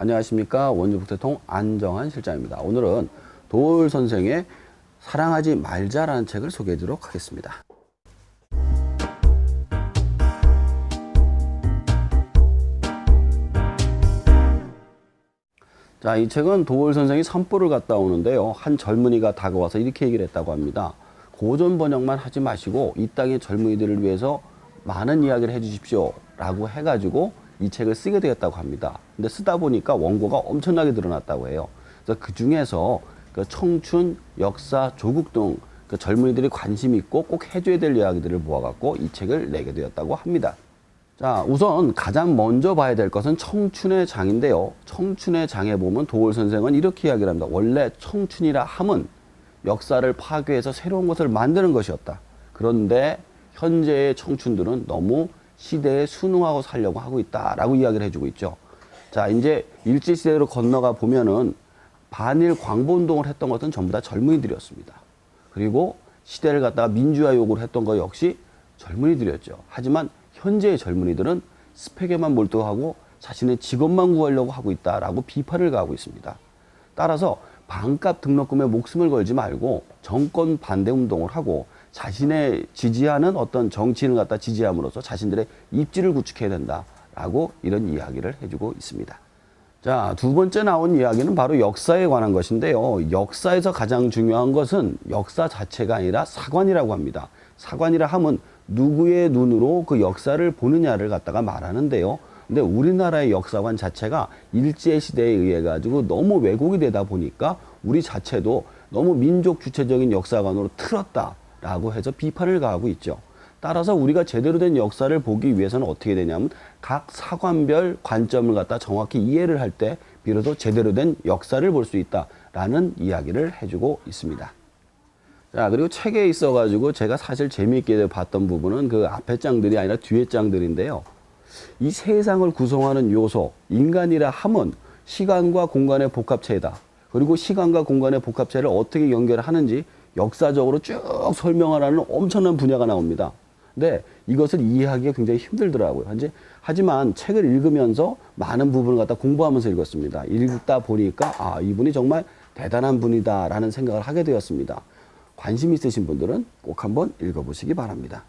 안녕하십니까. 원주북대통 안정환 실장입니다. 오늘은 도올 선생의 사랑하지 말자라는 책을 소개해 드리도록 하겠습니다. 자, 이 책은 도올 선생이 산보를 갔다 오는데요. 한 젊은이가 다가와서 이렇게 얘기를 했다고 합니다. 고전 번역만 하지 마시고 이 땅의 젊은이들을 위해서 많은 이야기를 해주십시오 라고 해가지고 이 책을 쓰게 되었다고 합니다. 근데 쓰다 보니까 원고가 엄청나게 늘어났다고 해요. 그래서 그 중에서 그 청춘, 역사, 조국 등 그 젊은이들이 관심 있고 꼭 해줘야 될 이야기들을 모아갖고 이 책을 내게 되었다고 합니다. 자, 우선 가장 먼저 봐야 될 것은 청춘의 장인데요. 청춘의 장에 보면 도올 선생은 이렇게 이야기를 합니다. 원래 청춘이라 함은 역사를 파괴해서 새로운 것을 만드는 것이었다. 그런데 현재의 청춘들은 너무 시대에 순응하고 살려고 하고 있다라고 이야기를 해주고 있죠. 자, 이제 일제시대로 건너가 보면은 반일 광복운동을 했던 것은 전부 다 젊은이들이었습니다. 그리고 시대를 갖다가 민주화 요구를 했던 것 역시 젊은이들이었죠. 하지만 현재의 젊은이들은 스펙에만 몰두하고 자신의 직업만 구하려고 하고 있다라고 비판을 가하고 있습니다. 따라서 반값 등록금에 목숨을 걸지 말고 정권 반대 운동을 하고 자신의 지지하는 어떤 정치인을 갖다 지지함으로써 자신들의 입지를 구축해야 된다라고 이런 이야기를 해주고 있습니다. 자, 두 번째 나온 이야기는 바로 역사에 관한 것인데요. 역사에서 가장 중요한 것은 역사 자체가 아니라 사관이라고 합니다. 사관이라 함은 누구의 눈으로 그 역사를 보느냐를 갖다가 말하는데요. 근데 우리나라의 역사관 자체가 일제시대에 의해 가지고 너무 왜곡이 되다 보니까 우리 자체도 너무 민족 주체적인 역사관으로 틀었다라고 해서 비판을 가하고 있죠. 따라서 우리가 제대로 된 역사를 보기 위해서는 어떻게 되냐면 각 사관별 관점을 갖다 정확히 이해를 할 때 비로소 제대로 된 역사를 볼 수 있다라는 이야기를 해주고 있습니다. 자, 그리고 책에 있어가지고 제가 사실 재미있게 봤던 부분은 그 앞에 장들이 아니라 뒤에 장들인데요. 이 세상을 구성하는 요소, 인간이라 함은 시간과 공간의 복합체이다. 그리고 시간과 공간의 복합체를 어떻게 연결하는지 역사적으로 쭉 설명하라는 엄청난 분야가 나옵니다. 근데 이것을 이해하기가 굉장히 힘들더라고요. 하지만 책을 읽으면서 많은 부분을 갖다 공부하면서 읽었습니다. 읽다 보니까 아, 이분이 정말 대단한 분이다라는 생각을 하게 되었습니다. 관심 있으신 분들은 꼭 한번 읽어보시기 바랍니다.